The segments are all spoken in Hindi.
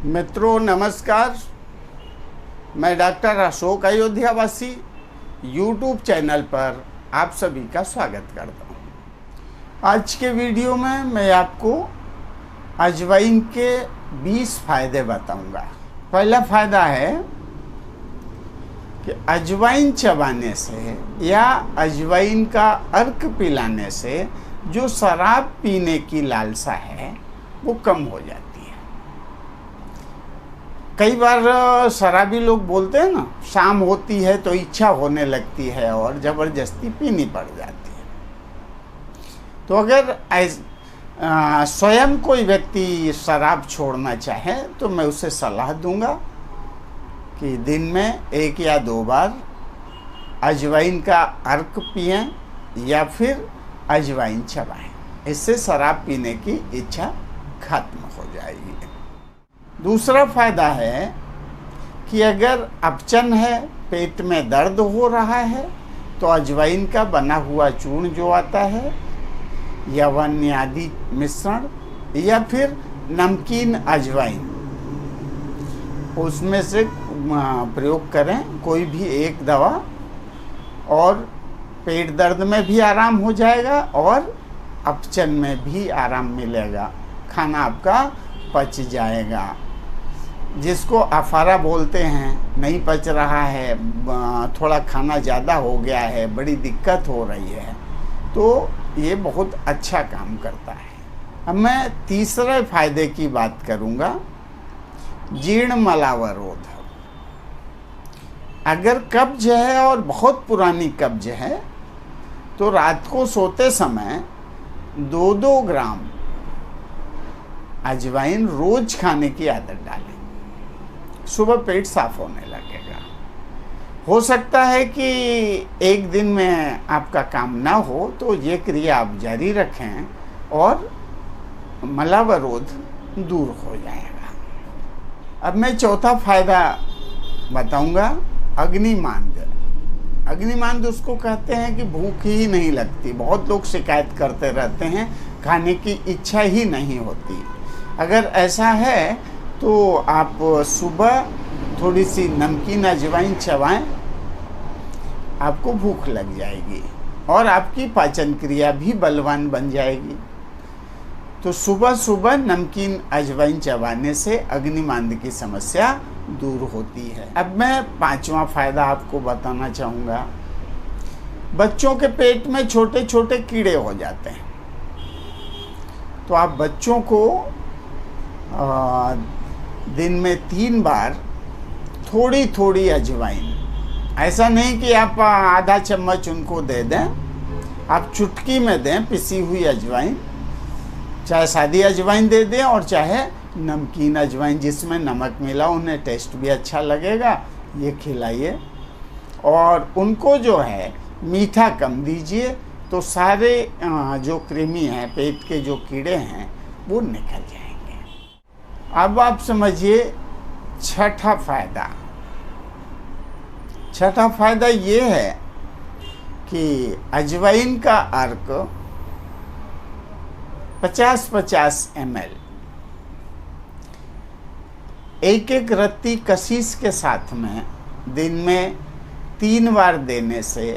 मित्रों नमस्कार। मैं डॉक्टर अशोक अयोध्यावासी यूट्यूब चैनल पर आप सभी का स्वागत करता हूं। आज के वीडियो में मैं आपको अजवाइन के 20 फायदे बताऊंगा। पहला फायदा है कि अजवाइन चबाने से या अजवाइन का अर्क पिलाने से जो शराब पीने की लालसा है वो कम हो जाती है। कई बार शराबी लोग बोलते हैं ना, शाम होती है तो इच्छा होने लगती है और ज़बरदस्ती पीनी पड़ जाती है। तो अगर स्वयं कोई व्यक्ति शराब छोड़ना चाहे तो मैं उसे सलाह दूंगा कि दिन में 1 या 2 बार अजवाइन का अर्क पिएं या फिर अजवाइन चबाएं। इससे शराब पीने की इच्छा खत्म हो जाएगी। दूसरा फायदा है कि अगर अपचन है, पेट में दर्द हो रहा है, तो अजवाइन का बना हुआ चूर्ण जो आता है या वन्य आदि मिश्रण या फिर नमकीन अजवाइन, उसमें से प्रयोग करें कोई भी एक दवा, और पेट दर्द में भी आराम हो जाएगा और अपचन में भी आराम मिलेगा। खाना आपका पच जाएगा। जिसको अफारा बोलते हैं, नहीं पच रहा है, थोड़ा खाना ज़्यादा हो गया है, बड़ी दिक्कत हो रही है, तो ये बहुत अच्छा काम करता है। अब मैं तीसरे फायदे की बात करूँगा, जीर्ण मलावरोध। अगर कब्ज है और बहुत पुरानी कब्ज है तो रात को सोते समय 2-2 ग्राम अजवाइन रोज खाने की आदत डालें। सुबह पेट साफ होने लगेगा। हो सकता है कि एक दिन में आपका काम ना हो तो ये क्रिया आप जारी रखें और मलावरोध दूर हो जाएगा। अब मैं चौथा फायदा बताऊंगा, अग्निमांद। अग्निमांद उसको कहते हैं कि भूख ही नहीं लगती। बहुत लोग शिकायत करते रहते हैं, खाने की इच्छा ही नहीं होती। अगर ऐसा है तो आप सुबह थोड़ी सी नमकीन अजवाइन चबाएं, आपको भूख लग जाएगी और आपकी पाचन क्रिया भी बलवान बन जाएगी। तो सुबह सुबह नमकीन अजवाइन चबाने से अग्निमांद की समस्या दूर होती है। अब मैं 5वां फायदा आपको बताना चाहूँगा। बच्चों के पेट में छोटे छोटे कीड़े हो जाते हैं, तो आप बच्चों को दिन में 3 बार थोड़ी थोड़ी अजवाइन, ऐसा नहीं कि आप आधा चम्मच उनको दे दें, आप चुटकी में दें पिसी हुई अजवाइन, चाहे सादी अजवाइन दे दें और चाहे नमकीन अजवाइन जिसमें नमक मिला, उन्हें टेस्ट भी अच्छा लगेगा, ये खिलाइए। और उनको जो है मीठा कम दीजिए, तो सारे जो कृमि हैं, पेट के जो कीड़े हैं, वो निकल जाएंगे। अब आप समझिए छठा फायदा। छठा फायदा ये है कि अजवाइन का अर्क 50-50 ml एक रत्ती कशीस के साथ में दिन में 3 बार देने से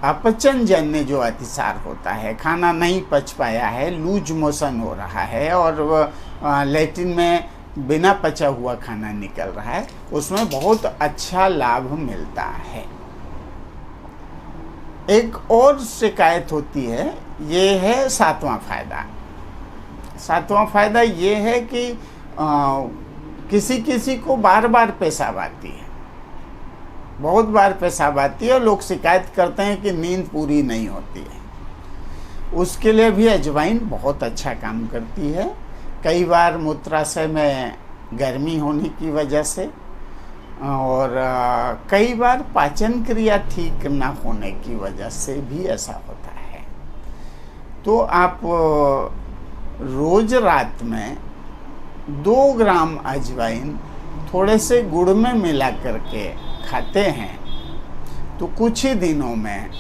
अपचन जन्य जो अतिसार होता है, खाना नहीं पच पाया है, लूज मोशन हो रहा है और लैट्रिन में बिना पचा हुआ खाना निकल रहा है, उसमें बहुत अच्छा लाभ मिलता है। एक और शिकायत होती है, ये है 7वां फायदा। 7वां फायदा ये है कि किसी किसी को बार बार पेशाब आती है, बहुत बार पेशाब आती है और लोग शिकायत करते हैं कि नींद पूरी नहीं होती है। उसके लिए भी अजवाइन बहुत अच्छा काम करती है। कई बार मूत्राशय में गर्मी होने की वजह से और कई बार पाचन क्रिया ठीक ना होने की वजह से भी ऐसा होता है। तो आप रोज रात में 2 ग्राम अजवाइन थोड़े से गुड़ में मिला करके खाते हैं तो कुछ ही दिनों में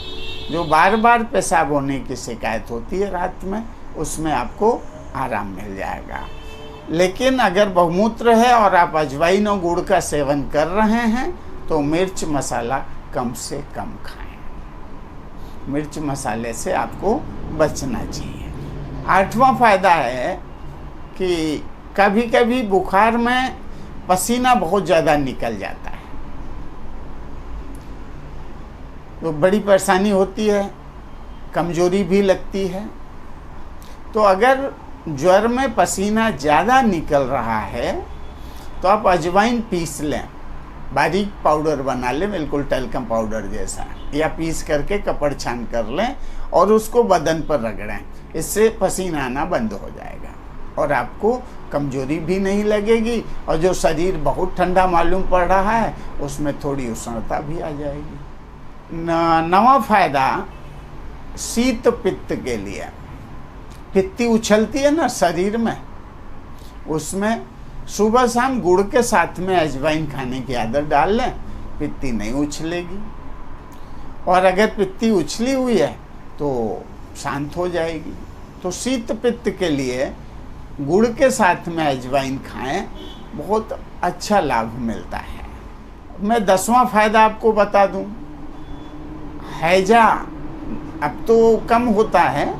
जो बार बार पेशाब होने की शिकायत होती है रात में, उसमें आपको आराम मिल जाएगा। लेकिन अगर बहुमूत्र है और आप अजवाइन और गुड़ का सेवन कर रहे हैं तो मिर्च मसाला कम से कम खाएं। मिर्च मसाले से आपको बचना चाहिए। 8वां फायदा है कि कभी कभी बुखार में पसीना बहुत ज़्यादा निकल जाता है, तो बड़ी परेशानी होती है, कमजोरी भी लगती है। तो अगर ज्वर में पसीना ज़्यादा निकल रहा है तो आप अजवाइन पीस लें, बारीक पाउडर बना लें, बिल्कुल टैल्कम पाउडर जैसा, या पीस करके कपड़ छान कर लें और उसको बदन पर रगड़ें। इससे पसीना आना बंद हो जाएगा और आपको कमजोरी भी नहीं लगेगी, और जो शरीर बहुत ठंडा मालूम पड़ रहा है उसमें थोड़ी उष्णता भी आ जाएगी। 9वां फायदा शीत पित्त के लिए। पित्ती उछलती है ना शरीर में, उसमें सुबह शाम गुड़ के साथ में अजवाइन खाने की आदत डाल लें, पित्ती नहीं उछलेगी। और अगर पित्ती उछली हुई है तो शांत हो जाएगी। तो शीत पित्त के लिए गुड़ के साथ में अजवाइन खाएं, बहुत अच्छा लाभ मिलता है। मैं 10वां फायदा आपको बता दूं। हैजा अब तो कम होता है,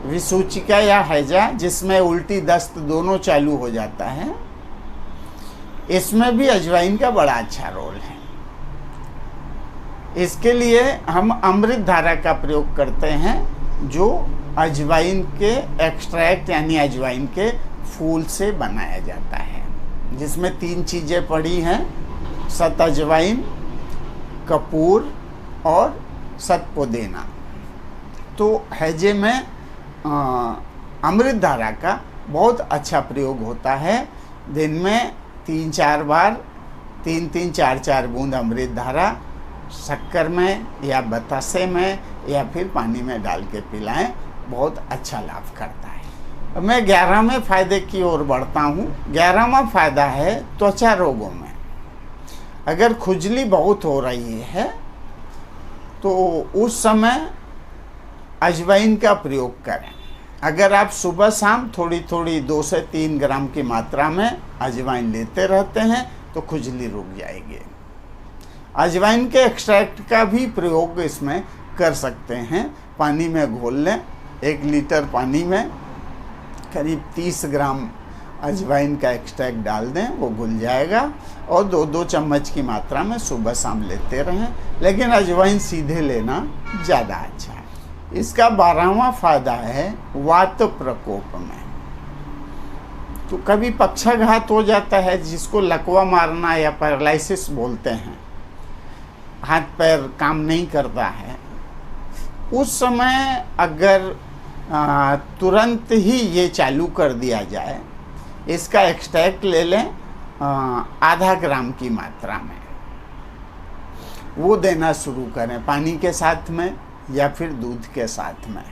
विसूचिका या हैजा जिसमें उल्टी दस्त दोनों चालू हो जाता है, इसमें भी अजवाइन का बड़ा अच्छा रोल है। इसके लिए हम अमृत धारा का प्रयोग करते हैं, जो अजवाइन के एक्सट्रैक्ट यानी अजवाइन के फूल से बनाया जाता है, जिसमें 3 चीज़ें पड़ी हैं: सत अजवाइन, कपूर और सतपुदीना। तो हैजे में अमृत धारा का बहुत अच्छा प्रयोग होता है। दिन में 3-4 बार 3-3, 4-4 बूंद अमृत धारा शक्कर में या बतासे में या फिर पानी में डाल के पिलाएं, बहुत अच्छा लाभ करता है। मैं 11वें फायदे की ओर बढ़ता हूँ। 11वां फायदा है त्वचा रोगों में। अगर खुजली बहुत हो रही है तो उस समय अजवाइन का प्रयोग करें। अगर आप सुबह शाम थोड़ी थोड़ी 2 से 3 ग्राम की मात्रा में अजवाइन लेते रहते हैं तो खुजली रुक जाएगी। अजवाइन के एक्सट्रैक्ट का भी प्रयोग इसमें कर सकते हैं। पानी में घोल लें, 1 लीटर पानी में करीब 30 ग्राम अजवाइन का एक्सट्रैक्ट डाल दें, वो घुल जाएगा, और 2-2 चम्मच की मात्रा में सुबह शाम लेते रहें, लेकिन अजवाइन सीधे लेना ज़्यादा अच्छा है। इसका 12वां फायदा है वात प्रकोप में। तो कभी पक्षाघात हो जाता है, जिसको लकवा मारना या पैरालिसिस बोलते हैं, हाथ पैर काम नहीं करता है, उस समय अगर तुरंत ही ये चालू कर दिया जाए, इसका एक्सट्रैक्ट ले लें आधा ग्राम की मात्रा में, वो देना शुरू करें पानी के साथ में या फिर दूध के साथ में,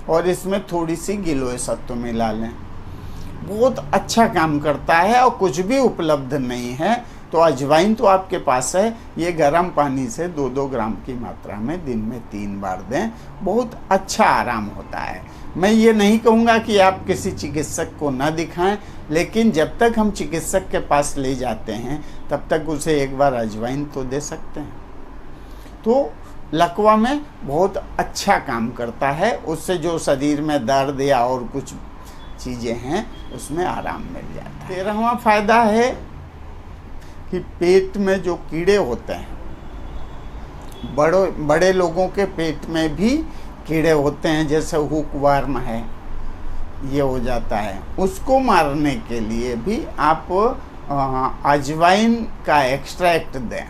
और इसमें थोड़ी सी गिलोय सत्व मिला लें। बहुत अच्छा काम करता है। और कुछ भी उपलब्ध नहीं है तो अजवाइन तो आपके पास है, ये गर्म पानी से 2-2 ग्राम की मात्रा में दिन में 3 बार दें, बहुत अच्छा आराम होता है। मैं ये नहीं कहूँगा कि आप किसी चिकित्सक को न दिखाएं, लेकिन जब तक हम चिकित्सक के पास ले जाते हैं तब तक उसे एक बार अजवाइन तो दे सकते हैं। तो लकवा में बहुत अच्छा काम करता है, उससे जो शरीर में दर्द या और कुछ चीज़ें हैं उसमें आराम मिल जाता है। 13वां फायदा है कि पेट में जो कीड़े होते हैं, बड़े लोगों के पेट में भी कीड़े होते हैं, जैसे हुकवर्म है, ये हो जाता है, उसको मारने के लिए भी आप अजवाइन का एक्सट्रैक्ट दें।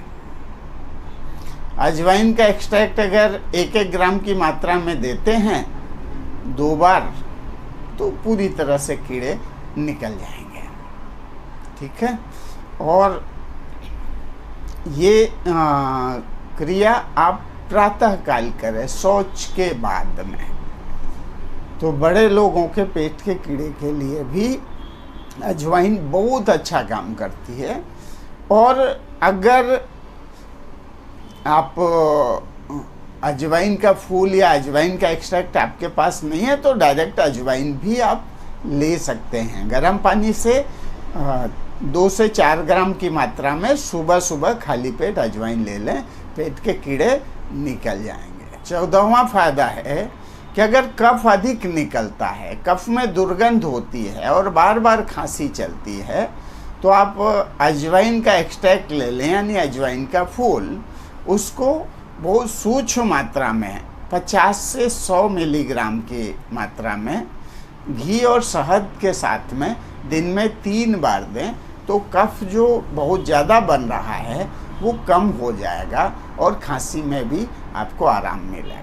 अजवाइन का एक्सट्रैक्ट अगर 1-1 ग्राम की मात्रा में देते हैं 2 बार, तो पूरी तरह से कीड़े निकल जाएंगे। ठीक है। और ये क्रिया आप प्रातः काल करें, शौच के बाद में। तो बड़े लोगों के पेट के कीड़े के लिए भी अजवाइन बहुत अच्छा काम करती है। और अगर आप अजवाइन का फूल या अजवाइन का एक्सट्रैक्ट आपके पास नहीं है तो डायरेक्ट अजवाइन भी आप ले सकते हैं। गर्म पानी से 2 से 4 ग्राम की मात्रा में सुबह सुबह खाली पेट अजवाइन ले लें, पेट के कीड़े निकल जाएंगे। 14वां फायदा है कि अगर कफ अधिक निकलता है, कफ में दुर्गंध होती है और बार बार खांसी चलती है, तो आप अजवाइन का एक्सट्रैक्ट ले लें, यानी अजवाइन का फूल, उसको बहुत सूक्ष्म मात्रा में 50 से 100 मिलीग्राम की मात्रा में घी और शहद के साथ में दिन में 3 बार दें, तो कफ जो बहुत ज़्यादा बन रहा है वो कम हो जाएगा और खांसी में भी आपको आराम मिलेगा।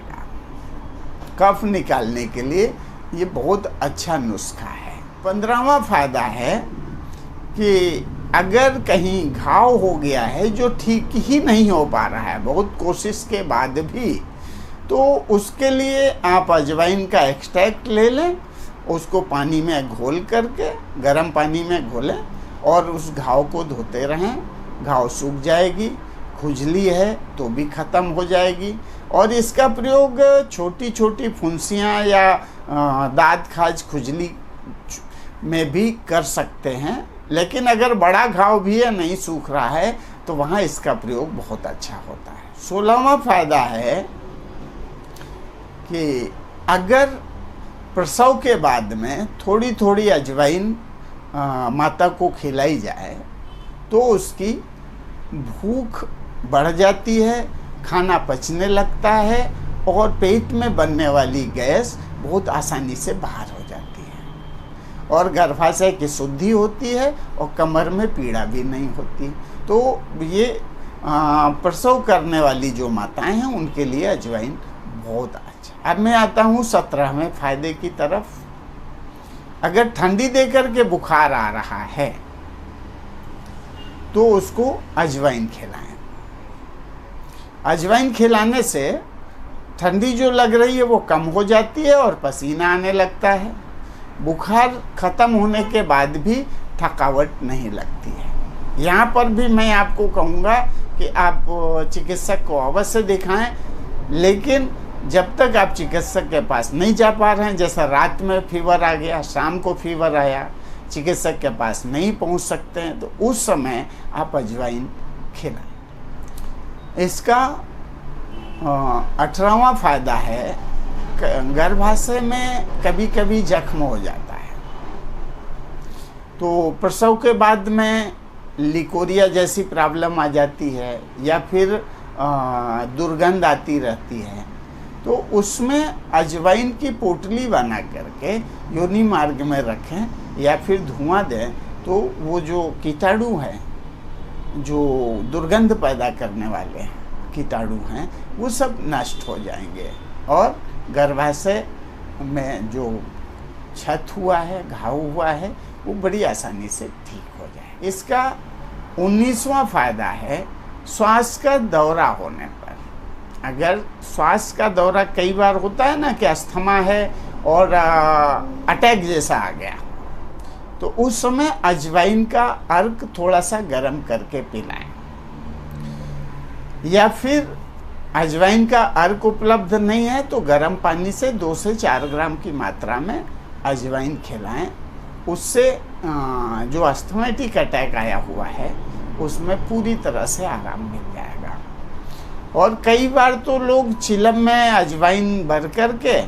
कफ निकालने के लिए ये बहुत अच्छा नुस्खा है। 15वां फायदा है कि अगर कहीं घाव हो गया है जो ठीक ही नहीं हो पा रहा है बहुत कोशिश के बाद भी, तो उसके लिए आप अजवाइन का एक्सट्रैक्ट ले लें, उसको पानी में घोल करके, गर्म पानी में घोलें और उस घाव को धोते रहें, घाव सूख जाएगी। खुजली है तो भी ख़त्म हो जाएगी। और इसका प्रयोग छोटी छोटी फुंसियाँ या दाँत खाज खुजली में भी कर सकते हैं, लेकिन अगर बड़ा घाव भी है, नहीं सूख रहा है, तो वहाँ इसका प्रयोग बहुत अच्छा होता है। 16वां फायदा है कि अगर प्रसव के बाद में थोड़ी थोड़ी अजवाइन माता को खिलाई जाए तो उसकी भूख बढ़ जाती है, खाना पचने लगता है और पेट में बनने वाली गैस बहुत आसानी से बाहर हो जाती है और गर्भाशय की शुद्धि होती है और कमर में पीड़ा भी नहीं होती। तो ये प्रसव करने वाली जो माताएं हैं उनके लिए अजवाइन बहुत अच्छा। अब मैं आता हूँ 17वें फायदे की तरफ। अगर ठंडी देकर के बुखार आ रहा है तो उसको अजवाइन खिलाएं। अजवाइन खिलाने से ठंडी जो लग रही है वो कम हो जाती है और पसीना आने लगता है। बुखार ख़त्म होने के बाद भी थकावट नहीं लगती है। यहाँ पर भी मैं आपको कहूँगा कि आप चिकित्सक को अवश्य दिखाएं, लेकिन जब तक आप चिकित्सक के पास नहीं जा पा रहे हैं, जैसा रात में फीवर आ गया, शाम को फीवर आया, चिकित्सक के पास नहीं पहुंच सकते हैं, तो उस समय आप अजवाइन खिलाएं। इसका 18वां फायदा है, गर्भाशय में कभी कभी जख्म हो जाता है, तो प्रसव के बाद में लिकोरिया जैसी प्रॉब्लम आ जाती है या फिर दुर्गंध आती रहती है, तो उसमें अजवाइन की पोटली बना करके योनि मार्ग में रखें या फिर धुआं दें, तो वो जो कीटाणु हैं, जो दुर्गंध पैदा करने वाले कीटाणु हैं, वो सब नष्ट हो जाएंगे और गर्भाशय में जो क्षत हुआ है, घाव हुआ है, वो बड़ी आसानी से ठीक हो जाए। इसका 19वां फायदा है, श्वास का दौरा होने पर। अगर श्वास का दौरा कई बार होता है ना कि अस्थमा है और अटैक जैसा आ गया, तो उस समय अजवाइन का अर्क थोड़ा सा गर्म करके पिलाएं, या फिर अजवाइन का अर्क उपलब्ध नहीं है तो गर्म पानी से 2 से 4 ग्राम की मात्रा में अजवाइन खिलाएं। उससे जो अस्थमेटिक अटैक आया हुआ है उसमें पूरी तरह से आराम मिल जाएगा। और कई बार तो लोग चिलम में अजवाइन भर करके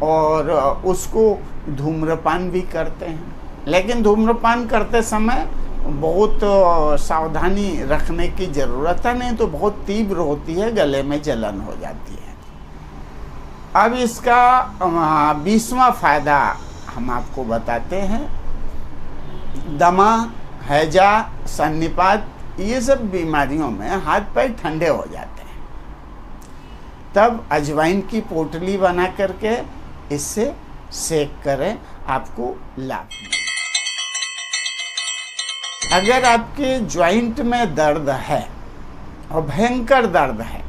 और उसको धूम्रपान भी करते हैं, लेकिन धूम्रपान करते समय बहुत सावधानी रखने की ज़रूरत है, नहीं तो बहुत तीव्र होती है, गले में जलन हो जाती है। अब इसका 20वां फायदा हम आपको बताते हैं। दमा, हैजा, सन्निपात, ये सब बीमारियों में हाथ पैर ठंडे हो जाते हैं, तब अजवाइन की पोटली बना करके इससे सेक करें, आपको लाभ मिलेगा। अगर आपके जॉइंट में दर्द है और भयंकर दर्द है,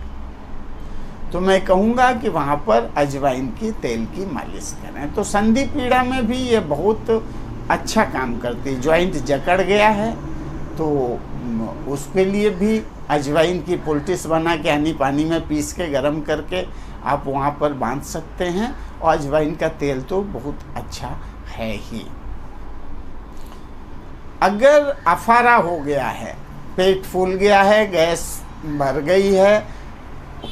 तो मैं कहूँगा कि वहाँ पर अजवाइन की तेल की मालिश करें। तो संधि पीड़ा में भी ये बहुत अच्छा काम करती है। जॉइंट जकड़ गया है तो उसके लिए भी अजवाइन की पोल्टिस बना के यानी पानी में पीस के गर्म करके आप वहाँ पर बांध सकते हैं, और अजवाइन का तेल तो बहुत अच्छा है। है ही। अगर अफारा हो गया है, पेट फूल गया है, गैस भर गई है,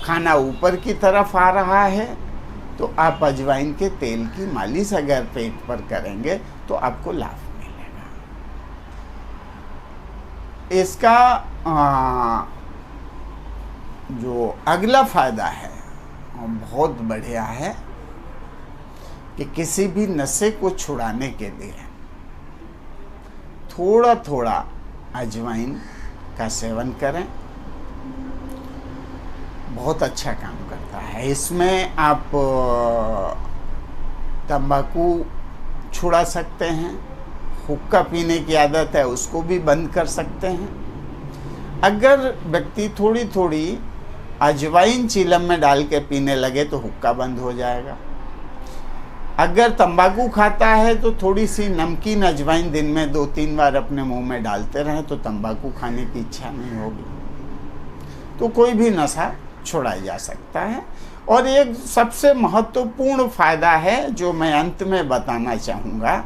खाना ऊपर की तरफ आ रहा है, तो आप अजवाइन के तेल की मालिश अगर पेट पर करेंगे तो आपको लाभ मिलेगा। इसका जो अगला फायदा है बहुत बढ़िया है कि किसी भी नशे को छुड़ाने के लिए थोड़ा थोड़ा अजवाइन का सेवन करें, बहुत अच्छा काम करता है। इसमें आप तंबाकू छुड़ा सकते हैं, हुक्का पीने की आदत है उसको भी बंद कर सकते हैं। अगर व्यक्ति थोड़ी थोड़ी अजवाइन चीलम में डाल के पीने लगे तो हुक्का बंद हो जाएगा। अगर तंबाकू खाता है तो थोड़ी सी नमकीन अजवाइन दिन में 2-3 बार अपने मुंह में डालते रहें तो तंबाकू खाने की इच्छा नहीं होगी। तो कोई भी नशा छोड़ा जा सकता है। और एक सबसे महत्वपूर्ण फायदा है जो मैं अंत में बताना चाहूँगा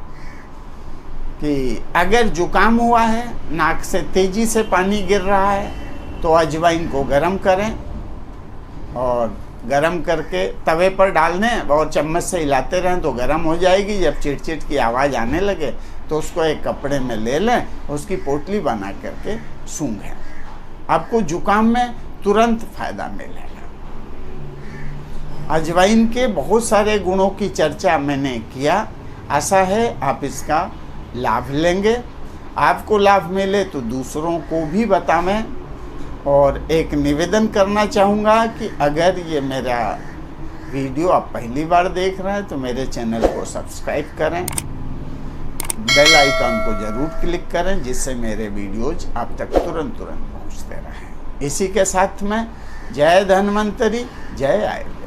कि अगर जुकाम हुआ है, नाक से तेजी से पानी गिर रहा है, तो अजवाइन को गर्म करें और गरम करके तवे पर डाल दें और चम्मच से हिलाते रहें तो गर्म हो जाएगी। जब चिट-चिट की आवाज़ आने लगे तो उसको एक कपड़े में ले लें, उसकी पोटली बना करके सूंघें, आपको जुकाम में तुरंत फायदा मिलेगा। अजवाइन के बहुत सारे गुणों की चर्चा मैंने किया, आशा है आप इसका लाभ लेंगे। आपको लाभ मिले तो दूसरों को भी बतावें। और एक निवेदन करना चाहूँगा कि अगर ये मेरा वीडियो आप पहली बार देख रहे हैं तो मेरे चैनल को सब्सक्राइब करें, बेल आइकन को ज़रूर क्लिक करें जिससे मेरे वीडियोज आप तक तुरंत पहुँचते रहें। इसी के साथ में जय धन्वंतरी, जय आयुर्वेद।